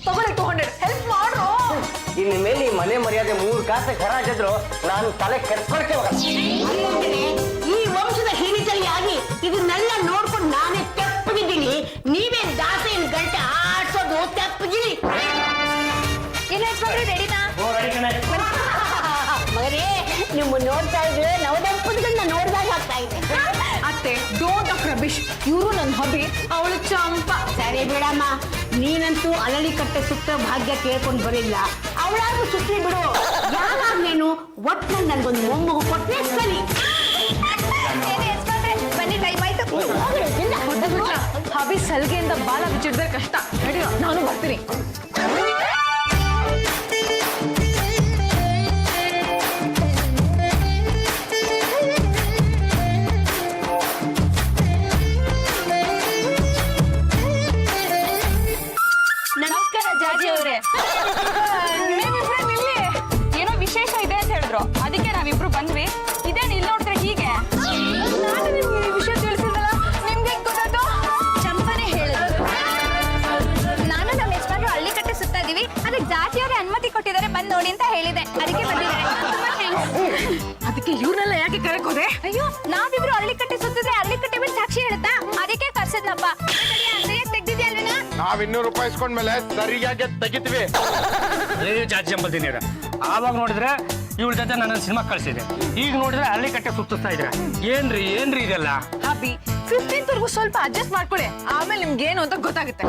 ತಗೊಳ್ಳಿ 200 ಹೆಲ್ಪ್ ಮಾಡ್ರು. ಇನ್ನು ಮೇಲೆ ಈ ಮನೆ ಮರ್ಯಾದೆ 3 ಕಾಸೆ ಖರಾಜಿದ್ರು ನಾನು ತಲೆ ಕೆಡ್ಸ್ಕೊಳಕ್ಕೆ ಹೋಗಲ್ಲ. ಅಲ್ಲಂದ್ರೆ ಈ ವಂಶದ ಹಿರಿತಲಿಯಾಗಿ ಇದನ್ನೆಲ್ಲ ನೋಡ್ಕೊಂಡು ನಾನೇ ತೆಪ್ಪಗಿದ್ದೀನಿ. ನೀವೇ ದಾಸೆಯನ್ನು ಗಂಟೆ ಆಡ್ಸೋದು ತೆಪ್ಪಗಿರಿ. ಇಲ್ಲ ಯಜಮಾನ್ರೆ, ರೆಡಿನಾ? ಮಗರೇ, ನಿಮ್ಮ ನೋಡ್ತಾ ಇದ್ರೆ ನವದಂಪತಿಗಳನ್ನ ನೋಡಿದಾಗ ಆಗ್ತಾ ಇದೆ. ಅತ್ತೆ, ಡೋಂಟ್ ಆಫ್ ರಬಿಶ್. ಇವರು ನನ್ನ ಹಬಿ, ಅವಳು ಚಂಪಾ. ಸರಿ ಬಿಡಮ್ಮ, ನೀನಂತೂ ಅಲಳಿ ಕಟ್ಟೆ ಸುತ್ತ ಭಾಗ್ಯ ಕೇಳ್ಕೊಂಡು ಬರಿಲ್ಲ. ಅವಳಾದ್ರೂ ಸುತ್ತಿ ಬಿಡು. ಯಾವಾಗ ನೀನು ಒಟ್ಟಿನಲ್ಲಿ ನನ್ಗೊಂದು ಮೊಮ್ಮಗು ಕೊಟ್ಟರೆ ಸರಿ. ಏನೇ ಯಜಮಾನ್ರೆ, ಬನ್ನಿ, ಟೈಮ್ ಆಯ್ತು. ಹಬಿ ಸಲ್ಗೆಯಿಂದ ಬಾಲ ಬಿಚ್ಚಿಡ್ರೆ ಕಷ್ಟ. ನಡಿ, ನಾನು ಬರ್ತೀನಿ. ನಮಸ್ಕಾರ ಜಾಜಿ ಅವರೇ. ಏನೋ ವಿಶೇಷ ಇದೆ ಅಂತ ಹೇಳಿದ್ರು, ಅದಕ್ಕೆ ನಾವಿಬ್ರು ಬಂದ್ವಿ. ಇದೇನು ಇಲ್ಲಿ ನೋಡಿದ್ರೆ ಹೀಗೆ? ನಾನು ನಿಮ್ಗೆ ಈ ವಿಷಯ ತಿಳಿಸಿದ್ದಲ್ಲ, ನಿಮ್ಗೆ ಗೊತ್ತಾಯ್ತು? ಚಂಪನೆ ಹೇಳಿದ್ರು. ನಾನು ನಮ್ಮ ಯಜಮಾನ್ರು ಹಳ್ಳಿ ಕಟ್ಟೆ ಸುತ್ತಾ ಇದೀವಿ, ಅದಕ್ಕೆ ಜಾಜಿಯವರೇ ಅನುಮತಿ ಕೊಟ್ಟಿದ್ದಾರೆ, ಬಂದ್ ನೋಡಿ ಅಂತ ಹೇಳಿದೆ, ಅದಕ್ಕೆ ಬಂದಿದ್ದಾರೆ. ತುಂಬಾ ಥ್ಯಾಂಕ್ಸ್. ಅದಕ್ಕೆ ಇವ್ರನ್ನೆಲ್ಲ ಯಾಕೆ ಕರೆಕ್ ಹೋದೆ? ಅಯ್ಯೋ, ನಾವಿಬ್ರು ಹಳ್ಳಿ ಕಟ್ಟೆ ಸುತ್ತಿದ್ರೆ ಹಳ್ಳಿ ಕಟ್ಟೆ ಮೇಲೆ ಸಾಕ್ಷಿ ಹೇಳುತ್ತಾ, ಅದಕ್ಕೆ ಕರ್ಸದ್ನಪ್ಪ. ಸರಿಯಾಗಿ ತೆಗ್ದಿದ್ಯಾ ಅಲ್ವೇನಾ? ನಾವ್ 200 ರೂಪಾಯಿ ಇಸ್ಕೊಂಡ್ಮೇಲೆ ಸರಿಯಾಗಿ ತೆಗಿತೀವಿ. ಜಾತಿ ಚಂಪಲ್ದಿನಿ ಆವಾಗ ನೋಡಿದ್ರೆ ಇವಳ ಜೊತೆ ನನ್ನ ಸಿನಿಮಾ ಕಳ್ಸಿದೆ. ಈಗ ನೋಡಿದ್ರೆ ಹಳ್ಳಿ ಕಟ್ಟೆ ಸುತ್ತಿಸ್ತಾ ಇದ್ರೆ ಏನ್ರಿ ಇದೆಲ್ಲ? ಹಬಿ, 15th ವರೆಗೂ ಸ್ವಲ್ಪ ಅಡ್ಜಸ್ಟ್ ಮಾಡ್ಕೊಳ್ಳಿ, ಆಮೇಲೆ ನಿಮ್ಗೆ ಏನು ಅಂತ ಗೊತ್ತಾಗುತ್ತೆ.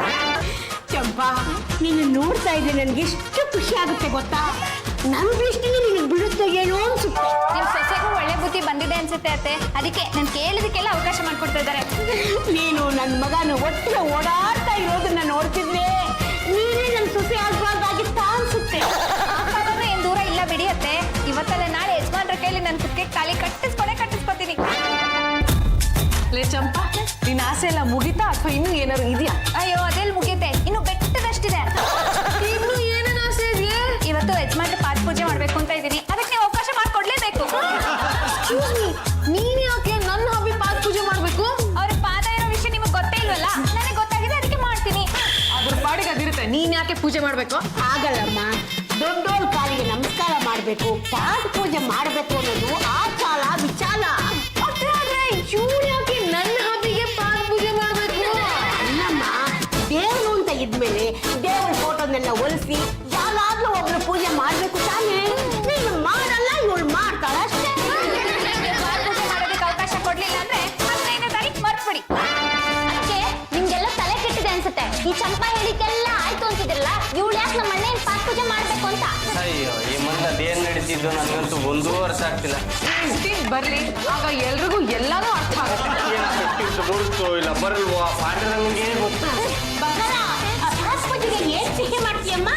ಚಂಪಾ, ನಿನ್ನ ನೋಡ್ತಾ ಇದ್ರೆ ನನ್ಗೆ ಎಷ್ಟು ಖುಷಿ ಆಗುತ್ತೆ ಗೊತ್ತಾ? ನನ್ ದೃಷ್ಟಿಗೆ ನಿನಗೆ ಬಿಡುತ್ತೋ ಏನೋ ಅನ್ಸುತ್ತೆ. ನಿಮ್ ಸೊಸೆಗೂ ಒಳ್ಳೆ ಬುದ್ಧಿ ಬಂದಿದೆ ಅನ್ಸುತ್ತೆ ಅತ್ತೆ, ಅದಕ್ಕೆ ನಾನು ಕೇಳಿದಕ್ಕೆಲ್ಲ ಅವಕಾಶ ಮಾಡ್ಕೊಡ್ತಾ ಇದ್ದಾರೆ. ನೀನು ನನ್ನ ಮಗನ ಒಟ್ಟಿಗೆ ಓಡಾಡ್ತಾ ಇರೋದನ್ನ ನೋಡ್ತಿದ್ರೆ ನೀನೇ ನನ್ನ ಸೊಸೆ ಆಗ್ಬಾರ್ದಾಗಿತ್ತ ಅನ್ಸುತ್ತೆ. ಏನ್ ದೂರ ಇಲ್ಲ ಬಿಡಿ ಅತ್ತೆ, ಇವತ್ತಲ್ಲ ನಾಳೆ ಯಜಮಾನ್ರ ಕೈಲಿ ನನ್ನ ಕುಕ್ಕೆ ತಾಳಿ ಕಟ್ಟಿಸ್ಕೊತೀನಿ. ಲೇ ಚಂಪಾ, ನಿನ್ನ ಆಸೆ ಎಲ್ಲ ಮುಗಿತಾ ಅಥವಾ ಇನ್ನೂ ಏನಾದ್ರು ಇದೆಯಾ? ಅಯ್ಯೋ, ಅದೆಲ್ಲಿ ಮುಗಿಯುತ್ತೆ, ಇನ್ನು ಬೆಟ್ಟದಷ್ಟಿದೆ. ಇನ್ನು ಏನೇನು ಆಸೆ ಇದೆಯಾ? ಇವತ್ತು ಯಜಮಾನ್ರ ಪಾದ ಪೂಜೆ ಮಾಡ್ಬೇಕು ಅಂತ ಇದೀನಿ, ಅದಕ್ಕೆ ನೀವು ಅವಕಾಶ ಮಾಡ್ಕೊಡ್ಲೇಬೇಕು. ನೀನ್ ಯಾಕೆ ನನ್ನ ಹಬಿ ಪಾದ ಪೂಜೆ ಮಾಡ್ಬೇಕು? ಅವ್ರ ಪಾದ ಇರೋ ವಿಷಯ ನಿಮಗೆ ಗೊತ್ತೇ ಇಲ್ವಲ್ಲ, ನನಗೆ ಗೊತ್ತಾಗಿದೆ, ಅದಕ್ಕೆ ಮಾಡ್ತೀನಿ. ಅದ್ರ ಪಾಡಿಗೆ ಅದಿರುತ್ತೆ, ನೀನ್ ಯಾಕೆ ಪೂಜೆ ಮಾಡ್ಬೇಕು? ಆಗಲ್ಲಮ್ಮ, ದೊಡ್ಡೋಳ ಕಾಲಿಗೆ ನಮಸ್ಕಾರ ಮಾಡ್ಬೇಕು, ಪಾದ ಪೂಜೆ ಮಾಡ್ಬೇಕು ಅನ್ನೋದು ಆಚಾರ ವಿಚಾರ. ಹೇಳ್ತಿದ್ದು ನನಗಂತೂ ಒಂದೂ ಅರ್ಥ ಆಗ್ತಿಲ್ಲ. 15 ಬರ್ಲಿ, ಆಗ ಎಲ್ರಿಗೂ ಎಲ್ಲಾನು ಅರ್ಥ ಆಗುತ್ತೆ. ಬರುತ್ತೋ ಇಲ್ಲ ಬರಲ್ವೋ ಪಾಂಡುರಂಗನಿಗೆ ಗೊತ್ತು. ಆಸ್ಪತ್ರೆಗೆ ಏನ್ ಸಿಹಿ ಮಾಡ್ತೀಯಮ್ಮ?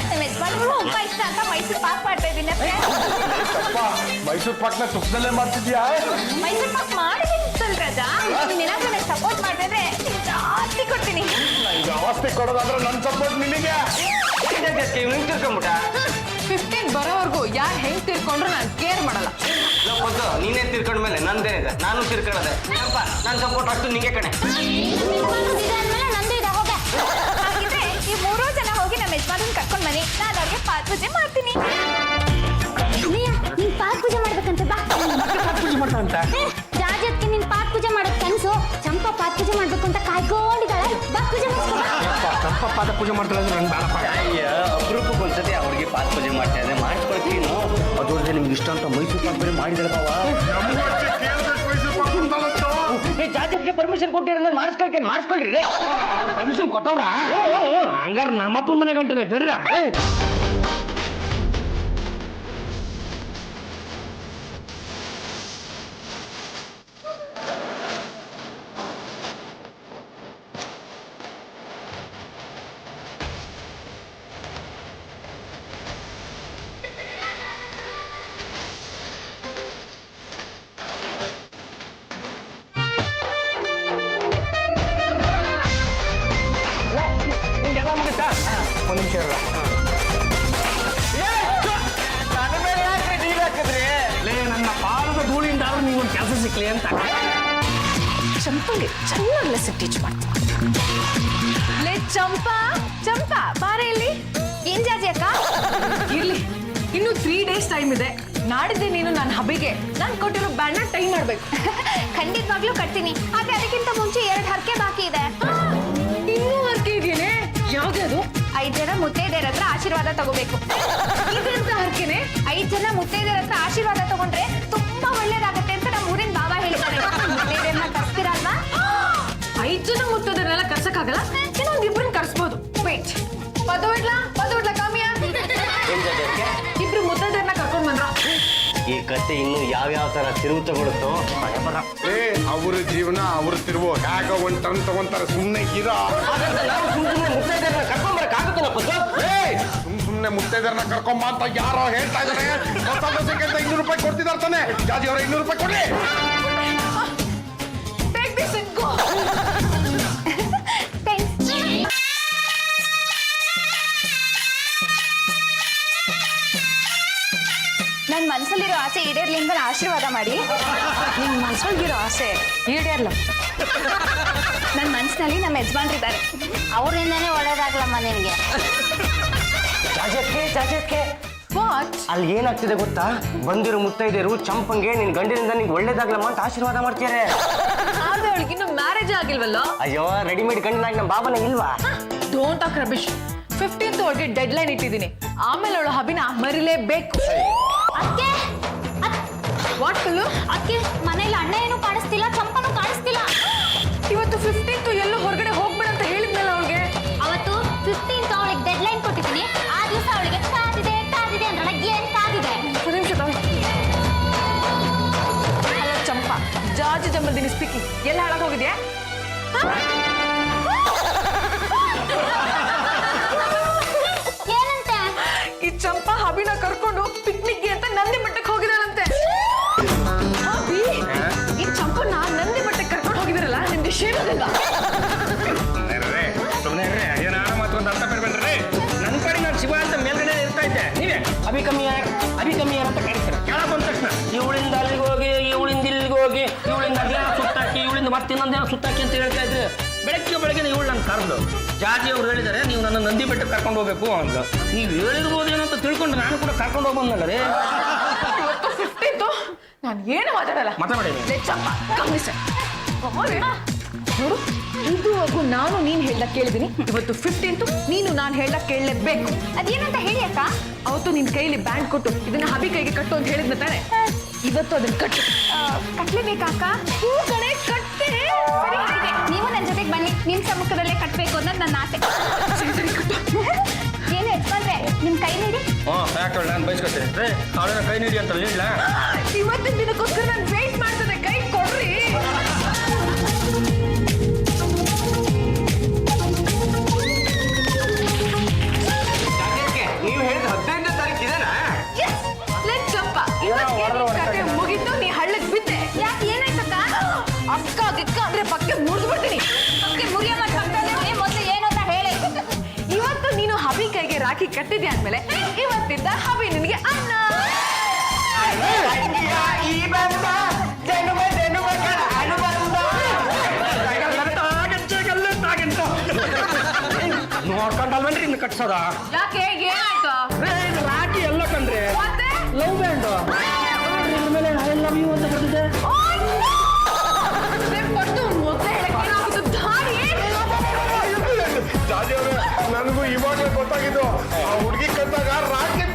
ನಮ್ಮ ಯಜಮಾನ್ರು ಉಪ್ಪ ಇಷ್ಟ ಅಂತ ಮೈಸೂರು ಪಾಕ್ ಮಾಡ್ತಾ ಇದ್ದೀನಿ. ಮೈಸೂರು ಪಾಕ್ನ ತುಪ್ಪದಲ್ಲೇ ಮಾಡ್ತಿದ್ಯಾ? ಮೈಸೂರು ಪಾಕ್ ಮಾಡಿದ್ದೀನಿ ರಾಜಾ. ನೀನ್ ಏನಾದ್ರೂ ಸಪೋರ್ಟ್ ಮಾಡಿದ್ರೆ ಜಾಸ್ತಿ ಕೊಡ್ತೀನಿ. ಜಾಸ್ತಿ ಕೊಡೋದಾದ್ರೆ ನನ್ನ ಸಪೋರ್ಟ್ ನಿನಗೆ. ಇವ್ನಿಗೆ ತಿರ್ಕೊಂಬಿಟ್ಟ. 15 ಬರೋವರೆಗೂ ಯಾರು ಹೆಂಗ್ ತಿರ್ಕೊಂಡ್ರು ನಾನು ಕೇರ್ ಮಾಡಲ್ಲ. ಗೊತ್ತು ನೀನೇ ತಿರ್ಕೊಂಡ್ಮೇಲೆ ನಂದೇನಿದೆ, ನಾನು ತಿರ್ಕೊಳ್ಳೋದೆ. ನನ್ನ ಸಪೋರ್ಟ್ ಅಷ್ಟು ನಿಂಗೆ ಕಣೆ. ನಂದು ಇದೆ ಹೋಗ. ಹಾಗಿದ್ರೆ ಈ 3 ಜನ ಹೋಗಿ ನಮ್ಮ ಯಜಮಾನನ್ ಕರ್ಕೊಂಡ್ ಬನ್ನಿ, ನಾನು ಅವ್ರಿಗೆ ಪಾತ್ ಪೂಜೆ ಮಾಡ್ತೀನಿ. ನೀನ್ ಪಾತ್ ಪೂಜೆ ಮಾಡ್ಬೇಕಂತ ಬಾ. ಪೂಜೆ ಮಾಡ್ತಾನಂತ ಜಾಜತ್ಗೆ ನಿನ್ ಪಾತ್ ಪೂಜೆ ಮಾಡೋದ್ ಕನ್ಸು. ಚಂಪಾ ಪಾತ್ ಪೂಜೆ ಮಾಡ್ಬೇಕು ಅಂತ ಕಾಯ್ಕೊಂಡಿದ್ದಾಳೆ. ಬಾ ಪೂಜೆ ಸ್ವಲ್ಪ ಪಾದ ಪೂಜೆ ಮಾಡ್ತಾಳೆ ಅಂದ್ರೆ ನಂಗೆ ಬೇಡಪ್ಪ. ಅಪರೂಪಕ್ಕೆ ಒಂದ್ಸತಿ ಅವ್ರಿಗೆ ಪಾತ್ ಪೂಜೆ ಮಾಡ್ತಾ ಇದ್ದೆ, ಮಾಡಿಸ್ಕೊಳ್ತೀನಿ. ಅದೊಂದೇ ನಿಮ್ಗೆ ಇಷ್ಟ ಅಂತ ಮೈಸೂರು ಪಾಕ್ ಬೇರೆ ಮಾಡಿದ್ರೆ ಬಾವ. ಜಾಜತ್ಗೆ ಪರ್ಮಿಷನ್ ಕೊಟ್ಟಿರಲ್ಲ, ಮಾಡಿಸ್ಕೊಳ್ರಿ. ಪರ್ಮಿಷನ್ ಕೊಟ್ಟವ್ರ ಹಂಗಾರ ನಮ್ಮಪ್ಪ ಮನೆ ಗಂಟೆ ಬರ್ರ. ಒಂದು ನಿಮಿಷ ಇರಲ್ಲ. ನನ್ನ ಪಾದದ ಧೂಳಿಂದ ಆದ್ರೂ ನೀವೊಂದು ಕೆಲಸ ಸಿಕ್ಲಿ ಅಂತ ಚಂಪಂಗೆ ಚೆನ್ನಾಗಿ ಲೆಸನ್ ಟೀಚ್ ಮಾಡ್ತೀನಿ. ಲೇ ಚಂಪಾ, ಚಂಪಾ ಬಾರ ಇಲ್ಲಿ. ಏನ್ ಜಾಜಿ ಅಕ್ಕ? ಇರ್ಲಿ, ಇನ್ನು 3 days ಟೈಮ್ ಇದೆ. ನಾಡಿದ್ದೆ ನೀನು ನನ್ನ ಹಬ್ಬಿಗೆ ನಾನು ಕೊಟ್ಟಿರೋ ಬ್ಯಾಂಡ್ನ ಟೈ ಮಾಡ್ಬೇಕು. ಖಂಡಿತವಾಗ್ಲೂ ಕಟ್ತೀನಿ. ಆದ್ರೆ ಅದಕ್ಕಿಂತ ಮುಂಚೆ 2 ಹರಕೆ ಬಾಕಿ ಇದೆ. ಇನ್ನೂ ಹರಕೆ ಇದೆಯೇನೆ? ಯಾವ್ದು? 5 ಜನ ಮುತ್ತೈದೆಯರ ಹತ್ರ ಆಶೀರ್ವಾದ ತಗೋಬೇಕು. ಇದಂತ ಹರಕೆನೆ? 5 ಜನ ಮುತ್ತೈದೆಯರ ಹತ್ರ ಆಶೀರ್ವಾದ ತಗೊಂಡ್ರೆ ತುಂಬಾ ಒಳ್ಳೇದಾಗತ್ತೆ ಅಂತ ನಮ್ಮ ಊರಿನ ಬಾಬಾ ಹೇಳಿದ್ದಾರೆ. ಮುತ್ತೈದೆಯರನ್ನ ಕರ್ಸ್ತೀರಲ್ವಾ? 5 ಜನ ಮುತ್ತದನ್ನೆಲ್ಲ ಕರ್ಸಕ್ಕಾಗಲ್ಲ, ಇನ್ನೊಂದು 2 ಕರ್ಸ್ಬೋದು. ವೇಟ್, ಪದು ಇಡ್ಲಾ ಕಾಮಿಯ 2 ಮುತ್ತೈದೆಯರನ್ನ ಕರ್ಕೊಂಡ್ ಬಂದ್ರ. ಈ ಕತೆ ಇನ್ನು ಯಾವ್ಯಾವ ತರ ತಿರುವು ತಗೊಳುತ್ತೋ ಬರ. ಅವ್ರ ಜೀವನ ಅವ್ರ ತಿರುವು ಹೇಗ ಒಂದ್ ಟನ್ ತಗೊಂತಾರೆ. ಸುಮ್ನೆ ಇರೋ. ಸುಮ್ನೆ ಮುತ್ತೈದೆಯರನ್ನ ಕರ್ಕೊಂಬ ಅಂತ ಯಾರೋ ಹೇಳ್ತಾ ಇದಾರೆ. ಹೊಸ ದೋಸೆಗೆ ಅಂತ 200 ರೂಪಾಯಿ ಕೊಡ್ತಿದಾರ ತಾನೆ. ಜಾಜಿ ಅವ್ರ 200 ರೂಪಾಯಿ ಕೊಡ್ಲಿ. Take this and go. ನನ್ ಮನ್ಸಲ್ಲಿರೋ ಆಸೆ ಈಡೇರ್ಲಿ ಅಂತ ಆಶೀರ್ವಾದ ಮಾಡಿ. ನಿನ್ ಮನ್ಸೊಳಗಿರೋ ಆಸೆ ಈಡೇರ್ಲ. ನನ್ನ ಮನ್ಸಿನಲ್ಲಿ ನಮ್ಮ ಯಜಮಾನ್ರಿದ್ದಾರೆ. ಅವರಿಂದನೇ ಒಳ್ಳೇದಾಗ್ಲಮ್ಮ ನಿನ್ಗೆ. ಜಾಜತ್ಕೆ ವಾಟ್? ಅಲ್ಲಿ ಏನಾಗ್ತಿದೆ ಗೊತ್ತಾ? ಬಂದಿರೋ ಮುತ್ತೈದೆಯರು ಚಂಪಂಗೆ ನಿನ್ ಗಂಡಿನಿಂದ ನಿಂಗೆ ಒಳ್ಳೇದಾಗ್ಲಮ್ಮ ಅಂತ ಆಶೀರ್ವಾದ ಮಾಡ್ತಾರೆ. ಆದ್ರೆ ಅವಳಿಗೆ ಇನ್ನು ಮ್ಯಾರೇಜ್ ಆಗಿಲ್ವಲ್ಲ? ಅಯ್ಯೋ ರೆಡಿಮೇಡ್ ಗಂಡನಾಗಿ ನಮ್ಮ ಬಾಬನ ಇಲ್ವಾ? Don't talk rubbish. 15th ಒಳಗೆ ಡೆಡ್ ಲೈನ್ ಇಟ್ಟಿದ್ದೀನಿ. ಆಮೇಲೆ ಅವಳು ಹಬಿನ ಮರಿಲೇಬೇಕು. ಅಕ್ಕೆ ವಾಟ್ ಫುಲ್ಲು? ಅಕ್ಕೆ ಮನೇಲಿ ಅಣ್ಣ ಏನು ಕಾಣಿಸ್ತಿಲ್ಲ, ಚಂಪನು ಕಾಣಿಸ್ತಿಲ್ಲ. ಇವತ್ತು 15th ಎಲ್ಲೂ ಹೊರಗಡೆ ಹೋಗ್ಬೇಡ ಅಂತ ಹೇಳಿದ್ನಲ್ಲ ಅವಳಿಗೆ. ಅವತ್ತು 15th ಅವಳಿಗೆ ಡೆಡ್ ಲೈನ್ ಕೊಟ್ಟಿದ್ದೀನಿ. ಆ ದಿವಸ ಅವಳಿಗೆ ಕಾದಿದೆ ಅಂದ್ರೆ ಏನ್ ಕಾದಿದೆ? ಒಂದು ನಿಮಿಷ ಹಲೋ ಚಂಪಾ, ಜಾರ್ಜ್ ಜಂಬಲ್ದಿನಿ ಸ್ಪೀಕಿಂಗ್. ಎಲ್ಲ ಹಾಳಾಗಿ ಹೋಗಿದ್ಯಾ? ಏನಂತೆ? ಈ ಚಂಪಾ ಹಬಿನ ಕರ್ಕೊಂಡು ಪಿಕ್ನಿಕ್ಗೆ ಅಂತ ನಂದಿ ಬೆಟ್ಟಕ್ಕೆ ಹೋಗಿದ್ದಾಳಂತೆ. ಹಬಿ, ಈ ಚಂಪನ್ನ ನಂದಿ ಬೆಟ್ಟಕ್ಕೆ ಕರ್ಕೊಂಡು ಹೋಗಿದಾರಲ್ಲ, ನಿಮ್ಗೆ ಶೇಮ್ ಆಗಲ್ವಾ? ಸುಮ್ಮನೆ ಏನಾರ ಮತ್ತೊಂದು ಅರ್ಥ ಬರ್ಬೇಡ್ರಿ. ನನ್ನ ಕಡೆ ನಾನು ಶಿವ ಅಂತ ಮೇಲ್ಗಡೆ ಇರ್ತಾ ಇದ್ದೆ, ನೀವೇ ಅಭಿಕಮ್ಯ ಅಂತ ಕರೀತಾರೆ. ಕೆಳಗೆ ಬಂದ ತಕ್ಷಣ ಇವಳಿಂದ ಅಲ್ಲಿಗೆ ಹೋಗಿ, ಇವಳಿಂದ ಇಲ್ಲಿಗೆ ಹೋಗಿ, ಇವಳಿಂದ ಅದೇನೋ ಸುತ್ತಾಕಿ, ಇವಳಿಂದ ಮತ್ತೆ ಇನ್ನೊಂದೇನೋ ಸುತ್ತಾಕಿ ಅಂತ ಹೇಳ್ತಾ ಇದ್ರೆ ಬೆಳಗ್ಗೆ ಇವಳು ನನ್ನ ಕರೆದು ಜಾಜಿ ಅವ್ರು ಹೇಳಿದ್ದಾರೆ ನೀವು ನನ್ನ ನಂದಿ ಬೆಟ್ಟಕ್ಕೆ ಕರ್ಕೊಂಡು ಹೋಗ್ಬೇಕು ಅಂತ. ನೀವು ಹೇಳಿರ್ಬೋದೇನೋ ಅಂತ ತಿಳ್ಕೊಂಡು ನಾನು ಕೂಡ ಕರ್ಕೊಂಡು ಹೋಗಿ ಬಂದಲ್ಲ ರೀ. ಇವತ್ತು 15th ನಾನು ಏನು ಮಾತಾಡಲ್ಲ. ಮಾತಾಡಿ ಲೇ ಚಂಪಾ, ಗಮನಿಸ ನೋಡು, ಇದುವರೆಗೂ ನಾನು ನೀನ್ ಹೇಳ್ದ ಕೇಳಿದೀನಿ. ಇವತ್ತು 15th ನೀನು ನಾನು ಹೇಳ್ದ ಕೇಳಲೇಬೇಕು. ಅದೇನಂತ ಹೇಳಿ ಅಕ್ಕ? ಅವತ್ತು ನಿನ್ ಕೈಲಿ ಬ್ಯಾಂಡ್ ಕೊಟ್ಟು ಇದನ್ನ ಹಬಿ ಕೈಗೆ ಕಟ್ಟು ಅಂತ ಹೇಳಿದ್ನ ತಾನೆ. ಇವತ್ತು ಅದನ್ನ ಕಟ್ಟು. ಕಟ್ಲೇಬೇಕಾ ಅಕ್ಕ? ಹೂ ಕಣೆ, ಕಟ್ಟೆ. ಸರಿ ಹಾಗೆ ನೀವು ನನ್ನ ಜೊತೆಗೆ ಬನ್ನಿ. ನಿಮ್ ಸಮ್ಮುಖದಲ್ಲೇ ಕಟ್ಬೇಕು ಅನ್ನೋದು ನನ್ನ ಆಸೆ. ಸರಿ ಕಟ್ಟು. ಏನು ಯಜಮಾನ್ರೆ, ನಿಮ್ ಕೈ ನೀಡಿ. ಯಾಕೆ ನಾನು ಬಯಸ್ಕೊತೀನಿ ಅವಳನ್ನ ಕೈ ನೀಡಿ ಅಂತ ಇಲ್ಲ. ಇವತ್ತಿನ ದಿನಕ್ಕೋಸ್ಕರ ನಾನು ವೇಟ್ ಮಾಡ್ತದೆ, ಕೈ ಕೊಡ್ರಿ. ನೀವು ಹೇಳಿದ 15ನೇ ತಾರೀಕು ಇದೇನಾ? ಕತೆ ಮುಗಿತು, ನೀ ಹಳ್ಳಕ್ ಬಿದ್ದೆ. ಯಾಕೆ ಏನಾಯ್ತಕ್ಕ? ಅಕ್ಕ ಗಿಕ್ಕ ಅಂದ್ರೆ ಪಕ್ಕೆ ಮುರಿದು ಬಿಡ್ತೀನಿ. ಪಕ್ಕೆ ಮುರಿಯೋ ಮತ್ತೆ ಮೊದಲು ಏನು ಅಂತ ಹೇಳಿ. ಇವತ್ತು ನೀನು ಹಬಿ ಕೈಗೆ ರಾಖಿ ಕಟ್ಟಿದ್ಯಾ ಅಂದ್ಮೇಲೆ ಇವತ್ತಿಂದ ಹಬಿ ನಿನಗೆ ಅನ್ನ. ನೋಡ್ಕೊಂಡಲ್ವೇನ್ರಿ ಇನ್ನು ಕಟ್ಸೋದ? ಯಾಕೆ ಏನಾಯ್ತು? ರಾಖಿ ಎಲ್ಲ ಕಂಡ್ರಿ ಮತ್ತೆ ಲವ್ ಬ್ಯಾಂಡ್ ಇದ್ರ ಮೇಲೆ ಐ ಲವ್ ಯು ಅಂತ ಬರ್ತಿದೆ. ಕೊಟ್ಟು ಮೊದಲೇ ಹೇಳಕ್ಕೆ ಏನಾಗಿತ್ತು? ದಾರಿ ಜಾಜಿ ಅವ್ರೆ, ನನಗೂ ಇವಾಗಲೇ ಗೊತ್ತಾಗಿದ್ದು ಆ ಹುಡುಗಿ ಕಟ್ಟಾಗ ರಾಕೆಟ್